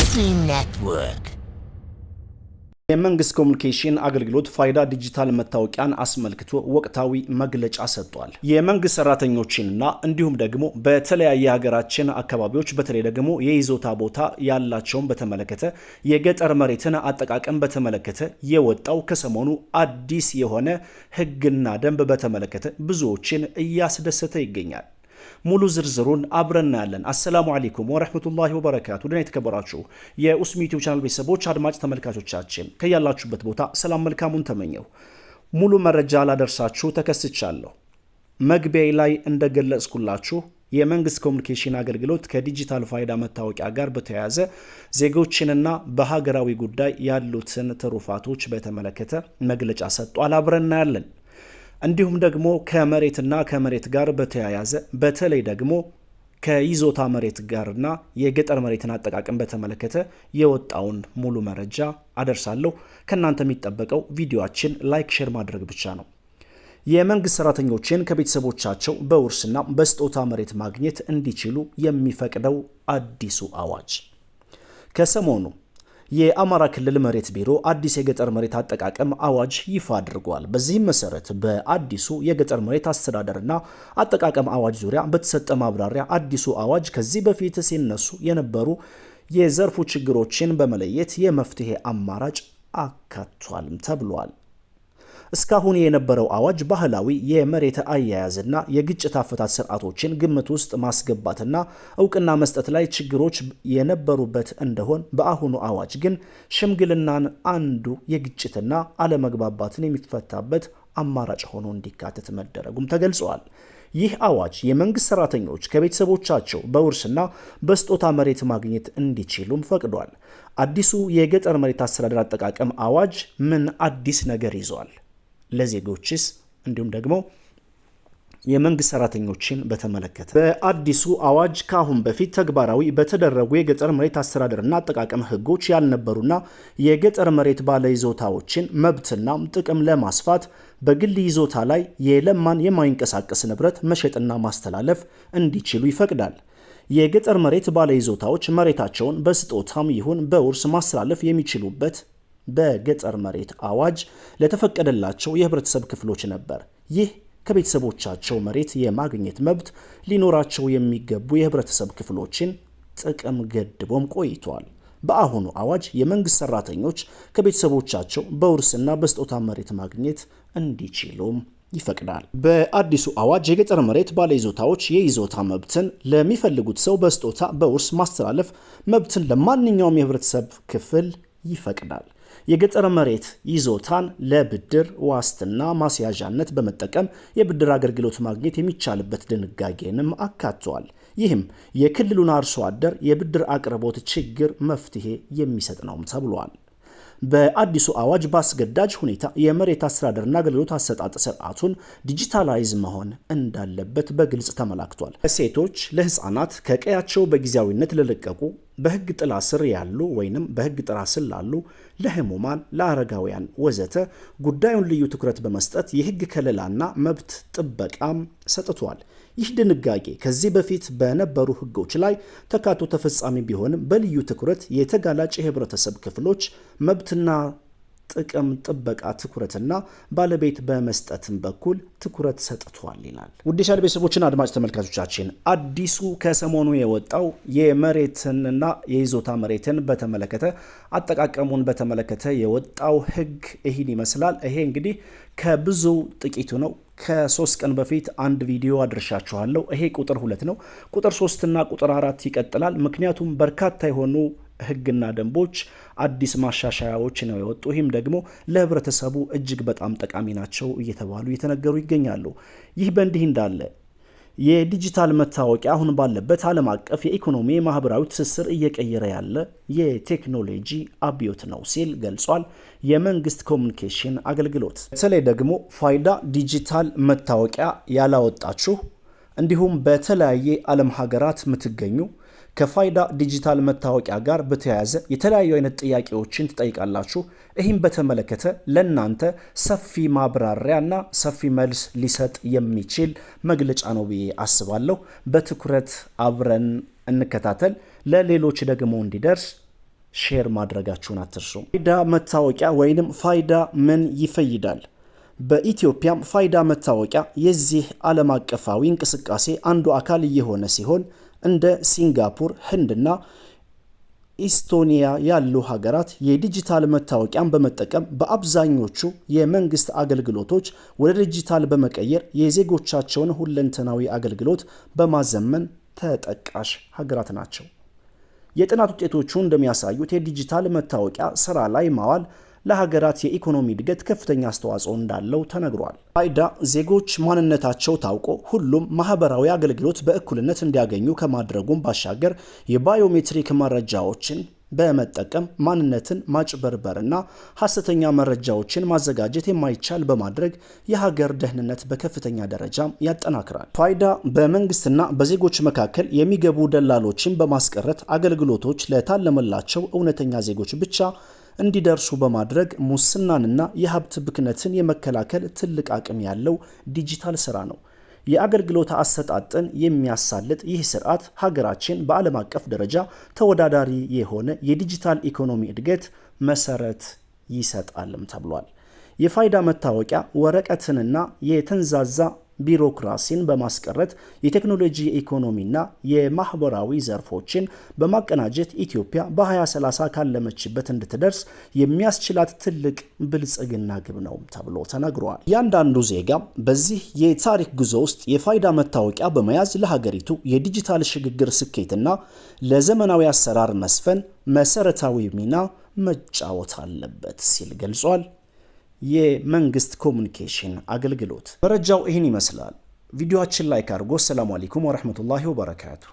Muslim Network የመንግስት ኮሙኒኬሽን አገልግሎት ፋይዳ ዲጂታል መታወቂያን አስመልክቶ ወቅታዊ መግለጫ ሰጥቷል። የመንግስት ሰራተኞችንና እንዲሁም ደግሞ በተለያየ ሀገራችን አካባቢዎች በተለይ ደግሞ የይዞታ ቦታ ያላቸውን በተመለከተ የገጠር መሬትን አጠቃቀም በተመለከተ የወጣው ከሰሞኑ አዲስ የሆነ ህግና ደንብ በተመለከተ ብዙዎችን እያስደሰተ ይገኛል። ሙሉ ዝርዝሩን አብረን ያለን። አሰላሙ አለይኩም ወራህመቱላሂ ወበረካቱ። ደህና የተከበራችሁ የኡስሚ ዩቲዩብ ቻናል ቤተሰቦች አድማጭ ተመልካቾቻችን ከያላችሁበት ቦታ ሰላም መልካሙን ተመኘው። ሙሉ መረጃ ላደርሳችሁ ተከስቻለሁ። መግቢያዬ ላይ እንደገለጽኩላችሁ የመንግስት ኮሙኒኬሽን አገልግሎት ከዲጂታል ፋይዳ መታወቂያ ጋር በተያያዘ ዜጎችንና በሀገራዊ ጉዳይ ያሉትን ትሩፋቶች በተመለከተ መግለጫ ሰጥቷል። አብረን ያለን። እንዲሁም ደግሞ ከመሬትና ከመሬት ጋር በተያያዘ በተለይ ደግሞ ከይዞታ መሬት ጋርና የገጠር መሬትን አጠቃቀም በተመለከተ የወጣውን ሙሉ መረጃ አደርሳለሁ። ከናንተ የሚጠበቀው ቪዲዮአችን ላይክ፣ ሼር ማድረግ ብቻ ነው። የመንግስት ሰራተኞችን ከቤተሰቦቻቸው በውርስና በስጦታ መሬት ማግኘት እንዲችሉ የሚፈቅደው አዲሱ አዋጅ ከሰሞኑ የአማራ ክልል መሬት ቢሮ አዲስ የገጠር መሬት አጠቃቀም አዋጅ ይፋ አድርጓል። በዚህም መሰረት በአዲሱ የገጠር መሬት አስተዳደርና አጠቃቀም አዋጅ ዙሪያ በተሰጠ ማብራሪያ አዲሱ አዋጅ ከዚህ በፊት ሲነሱ የነበሩ የዘርፉ ችግሮችን በመለየት የመፍትሄ አማራጭ አካቷልም ተብሏል። እስካሁን የነበረው አዋጅ ባህላዊ የመሬት አያያዝና የግጭት አፈታት ስርዓቶችን ግምት ውስጥ ማስገባትና እውቅና መስጠት ላይ ችግሮች የነበሩበት እንደሆን በአሁኑ አዋጅ ግን ሽምግልናን አንዱ የግጭትና አለመግባባትን የሚፈታበት አማራጭ ሆኖ እንዲካተት መደረጉም ተገልጿል። ይህ አዋጅ የመንግስት ሰራተኞች ከቤተሰቦቻቸው በውርስና በስጦታ መሬት ማግኘት እንዲችሉም ፈቅዷል። አዲሱ የገጠር መሬት አስተዳደር አጠቃቀም አዋጅ ምን አዲስ ነገር ይዟል? ለዜጎችስ እንዲሁም ደግሞ የመንግስት ሰራተኞችን በተመለከተ በአዲሱ አዋጅ ካሁን በፊት ተግባራዊ በተደረጉ የገጠር መሬት አስተዳደርና አጠቃቀም ህጎች ያልነበሩና የገጠር መሬት ባለይዞታዎችን መብትና ጥቅም ለማስፋት በግል ይዞታ ላይ የለማን የማይንቀሳቀስ ንብረት መሸጥና ማስተላለፍ እንዲችሉ ይፈቅዳል። የገጠር መሬት ባለይዞታዎች መሬታቸውን በስጦታም ይሁን በውርስ ማስተላለፍ የሚችሉበት በገጠር መሬት አዋጅ ለተፈቀደላቸው የህብረተሰብ ክፍሎች ነበር። ይህ ከቤተሰቦቻቸው መሬት የማግኘት መብት ሊኖራቸው የሚገቡ የህብረተሰብ ክፍሎችን ጥቅም ገድቦም ቆይቷል። በአሁኑ አዋጅ የመንግስት ሰራተኞች ከቤተሰቦቻቸው በውርስና በስጦታ መሬት ማግኘት እንዲችሉም ይፈቅዳል። በአዲሱ አዋጅ የገጠር መሬት ባለይዞታዎች የይዞታ መብትን ለሚፈልጉት ሰው በስጦታ በውርስ ማስተላለፍ መብትን ለማንኛውም የህብረተሰብ ክፍል ይፈቅዳል። የገጠር መሬት ይዞታን ለብድር ዋስትና ማስያዣነት በመጠቀም የብድር አገልግሎት ማግኘት የሚቻልበት ድንጋጌንም አካቷል። ይህም የክልሉን አርሶ አደር የብድር አቅርቦት ችግር መፍትሄ የሚሰጥ ነውም ተብሏል። በአዲሱ አዋጅ በአስገዳጅ ሁኔታ የመሬት አስተዳደርና አገልግሎት አሰጣጥ ስርዓቱን ዲጂታላይዝ መሆን እንዳለበት በግልጽ ተመላክቷል። ለሴቶች፣ ለህፃናት፣ ከቀያቸው በጊዜያዊነት ለለቀቁ፣ በህግ ጥላ ስር ያሉ ወይንም በህግ ጥላ ስር ላሉ፣ ለህሙማን፣ ለአረጋውያን ወዘተ ጉዳዩን ልዩ ትኩረት በመስጠት የህግ ከለላና መብት ጥበቃም ሰጥቷል። ይህ ድንጋጌ ከዚህ በፊት በነበሩ ህጎች ላይ ተካቶ ተፈጻሚ ቢሆንም በልዩ ትኩረት የተጋላጭ የህብረተሰብ ክፍሎች መብትና ጥቅም ጥበቃ ትኩረትና ባለቤት በመስጠትም በኩል ትኩረት ሰጥቷል ይላል። ውድ ቻናል ቤተሰቦችና አድማጭ ተመልካቾቻችን አዲሱ ከሰሞኑ የወጣው የመሬትንና የይዞታ መሬትን በተመለከተ አጠቃቀሙን በተመለከተ የወጣው ህግ ይህን ይመስላል። ይሄ እንግዲህ ከብዙ ጥቂቱ ነው። ከ3 ቀን በፊት አንድ ቪዲዮ አድርሻችኋለሁ። ይሄ ቁጥር 2 ነው። ቁጥር 3 እና ቁጥር 4 ይቀጥላል። ምክንያቱም በርካታ የሆኑ ህግና ደንቦች አዲስ ማሻሻያዎች ነው የወጡ። ይህም ደግሞ ለህብረተሰቡ እጅግ በጣም ጠቃሚ ናቸው እየተባሉ እየተነገሩ ይገኛሉ። ይህ በእንዲህ እንዳለ የዲጂታል መታወቂያ አሁን ባለበት ዓለም አቀፍ የኢኮኖሚ ማህበራዊ ትስስር እየቀየረ ያለ የቴክኖሎጂ አብዮት ነው ሲል ገልጿል የመንግስት ኮሙኒኬሽን አገልግሎት። በተለይ ደግሞ ፋይዳ ዲጂታል መታወቂያ ያላወጣችሁ እንዲሁም በተለያየ ዓለም ሀገራት የምትገኙ ከፋይዳ ዲጂታል መታወቂያ ጋር በተያያዘ የተለያዩ አይነት ጥያቄዎችን ትጠይቃላችሁ። ይህም በተመለከተ ለእናንተ ሰፊ ማብራሪያና ሰፊ መልስ ሊሰጥ የሚችል መግለጫ ነው ብዬ አስባለሁ። በትኩረት አብረን እንከታተል። ለሌሎች ደግሞ እንዲደርስ ሼር ማድረጋችሁን አትርሱ። ፋይዳ መታወቂያ ወይንም ፋይዳ ምን ይፈይዳል? በኢትዮጵያም ፋይዳ መታወቂያ የዚህ ዓለም አቀፋዊ እንቅስቃሴ አንዱ አካል እየሆነ ሲሆን እንደ ሲንጋፖር፣ ህንድና ኢስቶኒያ ያሉ ሀገራት የዲጂታል መታወቂያን በመጠቀም በአብዛኞቹ የመንግስት አገልግሎቶች ወደ ዲጂታል በመቀየር የዜጎቻቸውን ሁለንተናዊ አገልግሎት በማዘመን ተጠቃሽ ሀገራት ናቸው። የጥናት ውጤቶቹ እንደሚያሳዩት የዲጂታል መታወቂያ ስራ ላይ ማዋል ለሀገራት የኢኮኖሚ እድገት ከፍተኛ አስተዋጽኦ እንዳለው ተነግሯል። ፋይዳ ዜጎች ማንነታቸው ታውቆ ሁሉም ማህበራዊ አገልግሎት በእኩልነት እንዲያገኙ ከማድረጉም ባሻገር የባዮሜትሪክ መረጃዎችን በመጠቀም ማንነትን ማጭበርበርና ሐሰተኛ መረጃዎችን ማዘጋጀት የማይቻል በማድረግ የሀገር ደህንነት በከፍተኛ ደረጃ ያጠናክራል። ፋይዳ በመንግስትና በዜጎች መካከል የሚገቡ ደላሎችን በማስቀረት አገልግሎቶች ለታለመላቸው እውነተኛ ዜጎች ብቻ እንዲደርሱ በማድረግ ሙስናንና የሀብት ብክነትን የመከላከል ትልቅ አቅም ያለው ዲጂታል ስራ ነው። የአገልግሎት አሰጣጥን የሚያሳልጥ ይህ ስርዓት ሀገራችን በዓለም አቀፍ ደረጃ ተወዳዳሪ የሆነ የዲጂታል ኢኮኖሚ እድገት መሰረት ይሰጣልም ተብሏል። የፋይዳ መታወቂያ ወረቀትንና የተንዛዛ ቢሮክራሲን በማስቀረት የቴክኖሎጂ ኢኮኖሚና የማህበራዊ ዘርፎችን በማቀናጀት ኢትዮጵያ በ2030 ካለመችበት እንድትደርስ የሚያስችላት ትልቅ ብልጽግና ግብ ነው ተብሎ ተነግሯል። እያንዳንዱ ዜጋ በዚህ የታሪክ ጉዞ ውስጥ የፋይዳ መታወቂያ በመያዝ ለሀገሪቱ የዲጂታል ሽግግር ስኬትና ለዘመናዊ አሰራር መስፈን መሰረታዊ ሚና መጫወት አለበት ሲል ገልጿል። የመንግስት ኮሙኒኬሽን አገልግሎት መረጃው ይህን ይመስላል። ቪዲዮአችን ላይክ አድርጎ ሰላም አለይኩም ወራህመቱላሂ ወበረካቱ።